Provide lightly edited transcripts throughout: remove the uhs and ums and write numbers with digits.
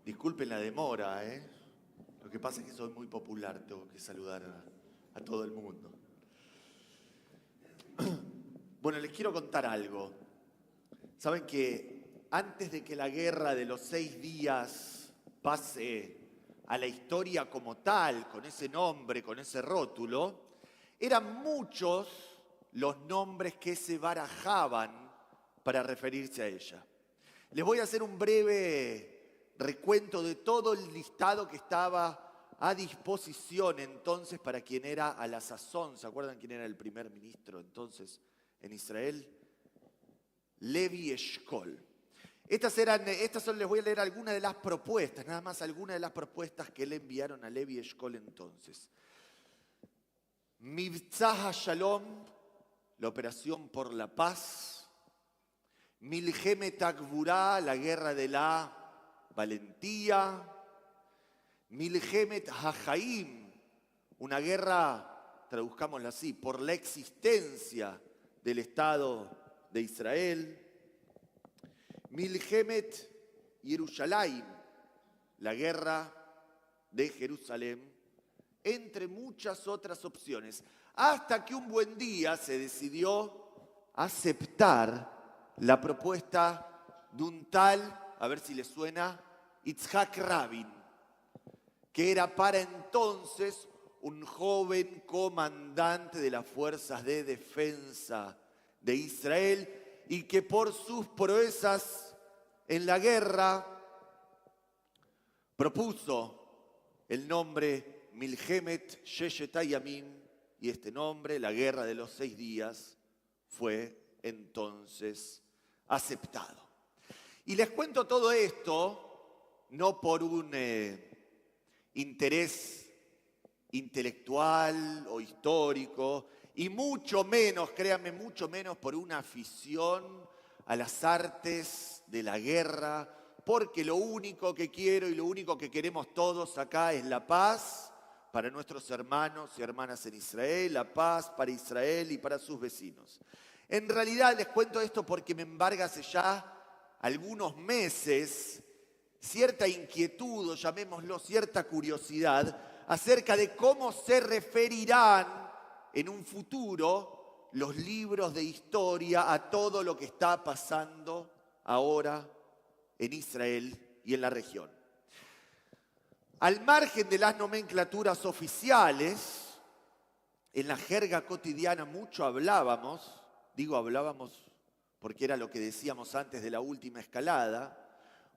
Disculpen la demora, ¿eh? Lo que pasa es que soy muy popular, tengo que saludar a todo el mundo. Bueno, les quiero contar algo. Saben que antes de que la guerra de los 6 días pase a la historia como tal, con ese nombre, con ese rótulo, eran muchos los nombres que se barajaban para referirse a ella. Les voy a hacer un breve recuento de todo el listado que estaba a disposición entonces para quien era a la sazón. ¿Se acuerdan quién era el primer ministro entonces en Israel? Levi Eshkol. Les voy a leer algunas de las propuestas, nada más algunas de las propuestas que le enviaron a Levi Eshkol entonces. Mivtzah Shalom, la operación por la paz. Milhemet Agvurá, la guerra de la valentía. Milhemet Hachaim, una guerra, traduzcámosla así, por la existencia del Estado de Israel. Milhemet Yerushalayim, la guerra de Jerusalén, entre muchas otras opciones, hasta que un buen día se decidió aceptar la propuesta de un tal, a ver si les suena, Yitzhak Rabin, que era para entonces un joven comandante de las fuerzas de defensa de Israel y que por sus proezas en la guerra propuso el nombre Milhemet Sheshet Hayamim, y este nombre, la guerra de los 6 días, fue entonces aceptado. Y les cuento todo esto no por un interés intelectual o histórico, y mucho menos, créanme, mucho menos por una afición a las artes de la guerra, porque lo único que quiero y lo único que queremos todos acá es la paz para nuestros hermanos y hermanas en Israel, la paz para Israel y para sus vecinos. En realidad les cuento esto porque me embarga hace ya algunos meses cierta inquietud, o llamémoslo cierta curiosidad, acerca de cómo se referirán en un futuro los libros de historia a todo lo que está pasando ahora en Israel y en la región. Al margen de las nomenclaturas oficiales, en la jerga cotidiana mucho hablábamos, digo hablábamos porque era lo que decíamos antes de la última escalada,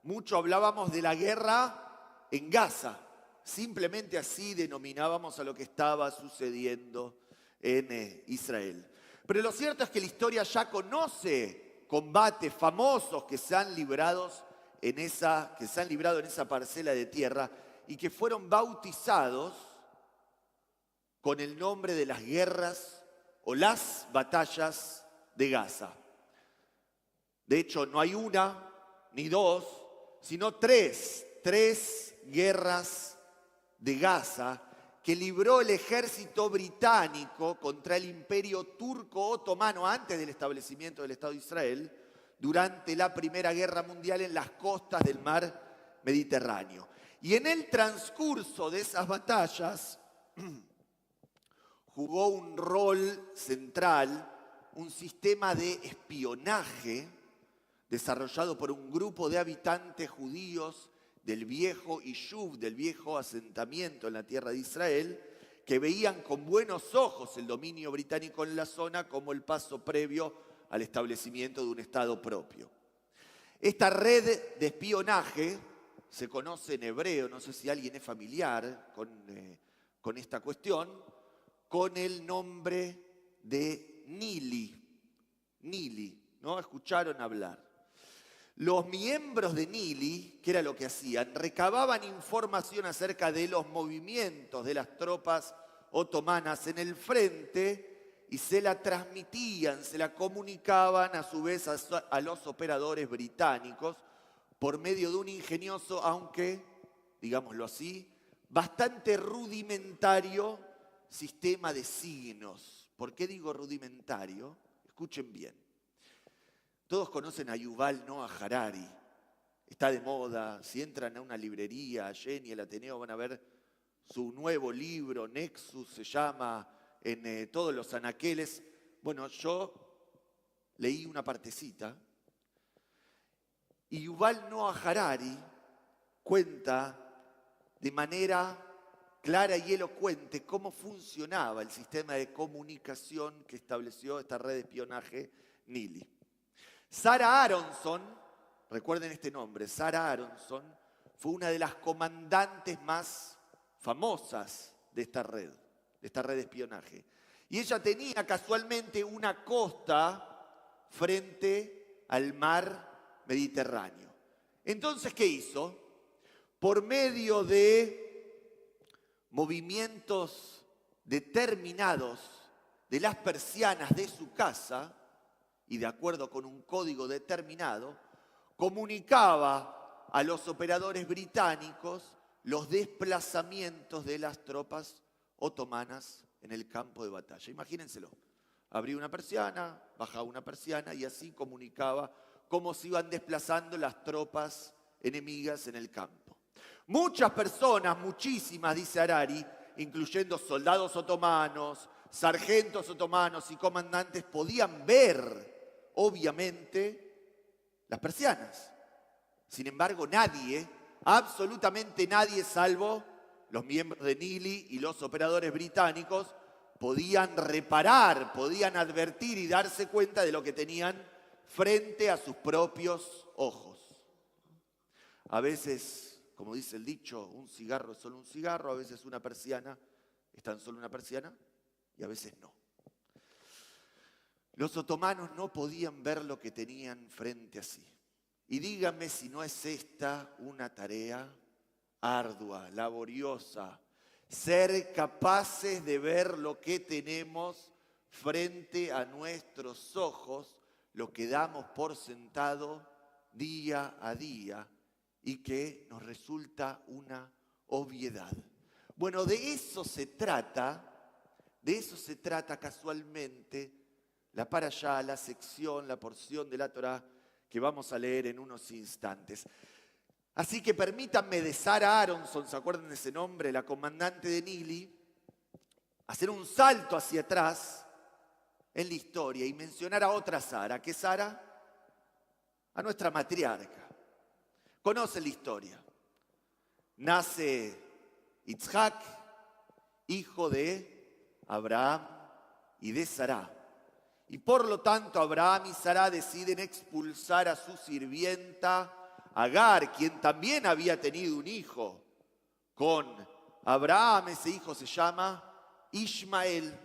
mucho hablábamos de la guerra en Gaza. Simplemente así denominábamos a lo que estaba sucediendo en Israel. Pero lo cierto es que la historia ya conoce combates famosos que se han librado en esa parcela de tierra y que fueron bautizados con el nombre de las guerras o las batallas de Gaza. De hecho, no hay una ni dos, sino tres guerras de Gaza que libró el ejército británico contra el imperio turco otomano antes del establecimiento del Estado de Israel durante la Primera Guerra Mundial en las costas del mar Mediterráneo. Y en el transcurso de esas batallas jugó un rol central un sistema de espionaje desarrollado por un grupo de habitantes judíos del viejo Yishuv, del viejo asentamiento en la tierra de Israel, que veían con buenos ojos el dominio británico en la zona como el paso previo al establecimiento de un Estado propio. Esta red de espionaje se conoce en hebreo, no sé si alguien es familiar con esta cuestión, con el nombre de Nili. Nili, ¿no? ¿Escucharon hablar? Los miembros de Nili, ¿qué era lo que hacían? Recababan información acerca de los movimientos de las tropas otomanas en el frente y se la transmitían, se la comunicaban a su vez a los operadores británicos por medio de un ingenioso, aunque, digámoslo así, bastante rudimentario sistema de signos. ¿Por qué digo rudimentario? Escuchen bien. Todos conocen a Yuval Noah Harari, está de moda. Si entran a una librería, a Jenny, el Ateneo, van a ver su nuevo libro, Nexus se llama, en todos los anaqueles. Bueno, yo leí una partecita y Yuval Noah Harari cuenta de manera clara y elocuente cómo funcionaba el sistema de comunicación que estableció esta red de espionaje Nili. Sarah Aronson, recuerden este nombre, Sarah Aronson, fue una de las comandantes más famosas de esta red de espionaje. Y ella tenía casualmente una costa frente al mar Mediterráneo. Entonces, ¿qué hizo? Por medio de movimientos determinados de las persianas de su casa, y de acuerdo con un código determinado, comunicaba a los operadores británicos los desplazamientos de las tropas otomanas en el campo de batalla. Imagínenselo, abría una persiana, bajaba una persiana y así comunicaba cómo se iban desplazando las tropas enemigas en el campo. Muchas personas, muchísimas, dice Harari, incluyendo soldados otomanos, sargentos otomanos y comandantes, podían ver, obviamente, las persianas. Sin embargo, nadie, absolutamente nadie, salvo los miembros de Nili y los operadores británicos, podían reparar, podían advertir y darse cuenta de lo que tenían frente a sus propios ojos. A veces, como dice el dicho, un cigarro es solo un cigarro, a veces una persiana es tan solo una persiana y a veces no. Los otomanos no podían ver lo que tenían frente a sí. Y díganme si no es esta una tarea ardua, laboriosa, ser capaces de ver lo que tenemos frente a nuestros ojos, lo que damos por sentado día a día y que nos resulta una obviedad. Bueno, de eso se trata casualmente la parashá, la sección, la porción de la Torá que vamos a leer en unos instantes. Así que permítanme de Sarah Aronson, ¿se acuerdan de ese nombre? La comandante de Nili, hacer un salto hacia atrás en la historia y mencionar a otra Sara. ¿Qué Sara? A nuestra matriarca. Conocen la historia. Nace Itzhak, hijo de Abraham y de Sará. Y por lo tanto Abraham y Sará deciden expulsar a su sirvienta Agar, quien también había tenido un hijo con Abraham. Ese hijo se llama Ishmael.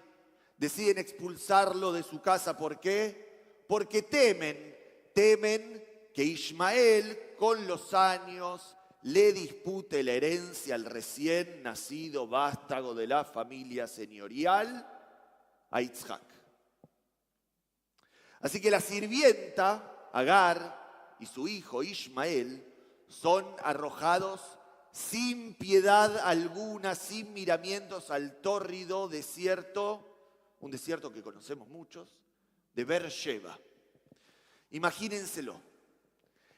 Deciden expulsarlo de su casa. ¿Por qué? Porque temen que Ishmael con los años le dispute la herencia al recién nacido vástago de la familia señorial, a Itzhak. Así que la sirvienta Agar y su hijo Ishmael son arrojados sin piedad alguna, sin miramientos, al tórrido desierto, un desierto que conocemos muchos, de Beersheba. Imagínenselo.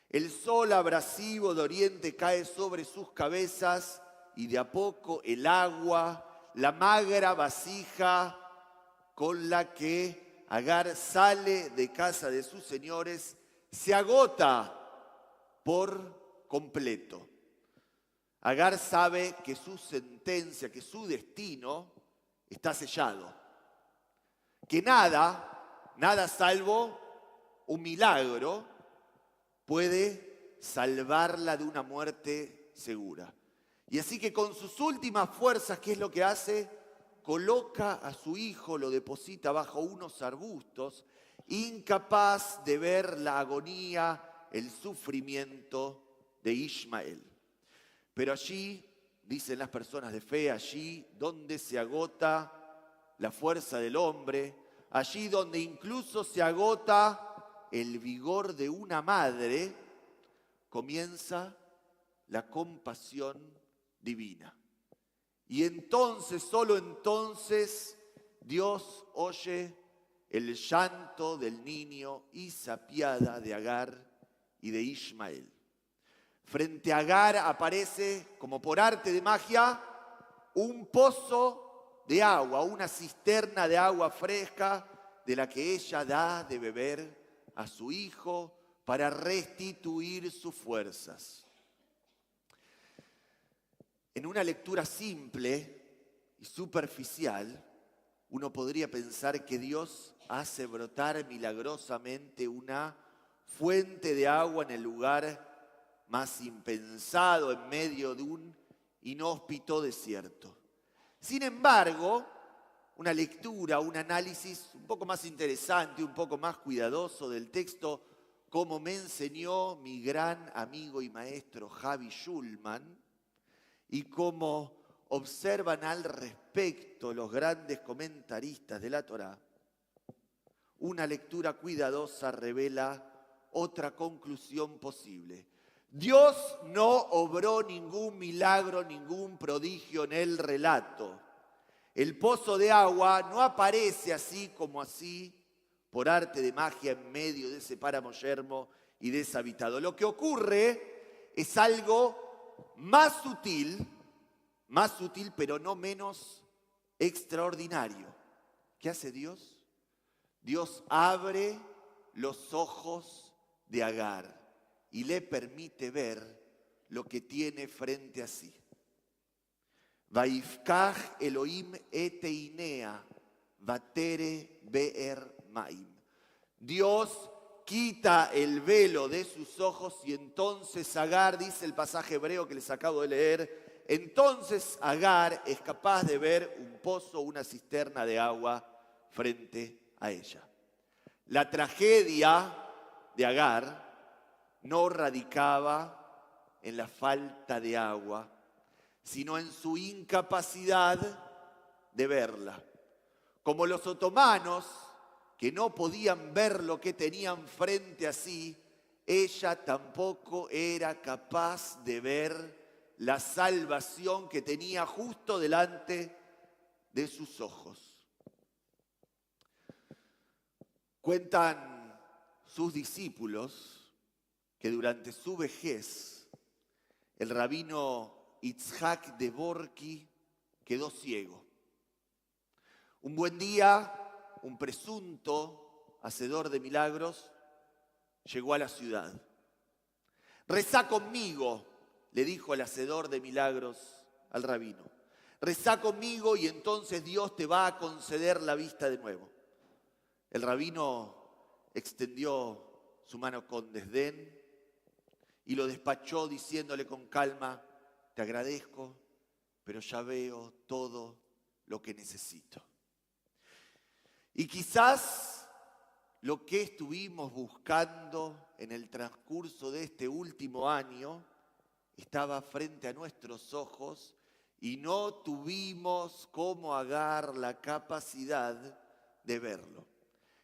El sol abrasivo de oriente cae sobre sus cabezas y de a poco el agua, la magra vasija con la que Agar sale de casa de sus señores, se agota por completo. Agar sabe que su sentencia, que su destino está sellado. Que nada salvo un milagro puede salvarla de una muerte segura. Y así que con sus últimas fuerzas, ¿qué es lo que hace? Coloca a su hijo, lo deposita bajo unos arbustos, incapaz de ver la agonía, el sufrimiento de Ishmael. Pero allí, dicen las personas de fe, allí donde se agota la fuerza del hombre, allí donde incluso se agota el vigor de una madre, comienza la compasión divina. Y entonces, solo entonces, Dios oye el llanto del niño y se apiada de Agar y de Ishmael. Frente a Agar aparece, como por arte de magia, un pozo de agua, una cisterna de agua fresca de la que ella da de beber a su hijo para restituir sus fuerzas. En una lectura simple y superficial, uno podría pensar que Dios hace brotar milagrosamente una fuente de agua en el lugar más impensado, en medio de un inhóspito desierto. Sin embargo, una lectura, un análisis un poco más interesante, un poco más cuidadoso del texto, como me enseñó mi gran amigo y maestro Javi Schulman, y como observan al respecto los grandes comentaristas de la Torá, una lectura cuidadosa revela otra conclusión posible. Dios no obró ningún milagro, ningún prodigio en el relato. El pozo de agua no aparece así como así, por arte de magia en medio de ese páramo yermo y deshabitado. Lo que ocurre es algo más sutil pero no menos extraordinario. ¿Qué hace Dios? Dios abre los ojos de Agar y le permite ver lo que tiene frente a sí. Vaifkach Elohim et einea, vatere be'er maim. Dios quita el velo de sus ojos y entonces Agar, dice el pasaje hebreo que les acabo de leer, entonces Agar es capaz de ver un pozo, una cisterna de agua frente a ella. La tragedia de Agar no radicaba en la falta de agua, sino en su incapacidad de verla. Como los otomanos, que no podían ver lo que tenían frente a sí, ella tampoco era capaz de ver la salvación que tenía justo delante de sus ojos. Cuentan sus discípulos que durante su vejez el rabino Itzhak de Borki quedó ciego. Un buen día, un presunto hacedor de milagros llegó a la ciudad. Rezá conmigo, le dijo el hacedor de milagros al rabino. Rezá conmigo y entonces Dios te va a conceder la vista de nuevo. El rabino extendió su mano con desdén y lo despachó diciéndole con calma: te agradezco, pero ya veo todo lo que necesito. Y quizás lo que estuvimos buscando en el transcurso de este último año estaba frente a nuestros ojos y no tuvimos como Agar la capacidad de verlo.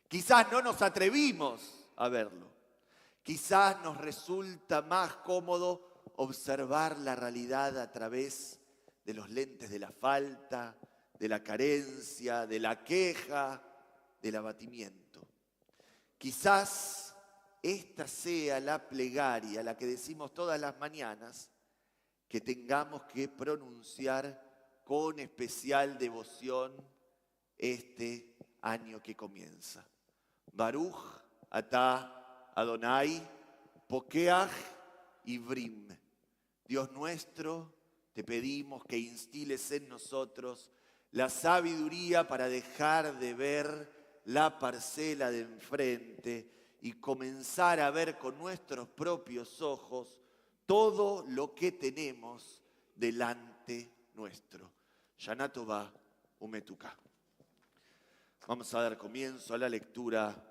Quizás no nos atrevimos a verlo. Quizás nos resulta más cómodo observar la realidad a través de los lentes de la falta, de la carencia, de la queja, del abatimiento. Quizás esta sea la plegaria, la que decimos todas las mañanas, que tengamos que pronunciar con especial devoción este año que comienza. Baruch atah Adonai pokeach ivrim. Dios nuestro, te pedimos que instiles en nosotros la sabiduría para dejar de ver la parcela de enfrente y comenzar a ver con nuestros propios ojos todo lo que tenemos delante nuestro. Shana Tová Umetuká. Vamos a dar comienzo a la lectura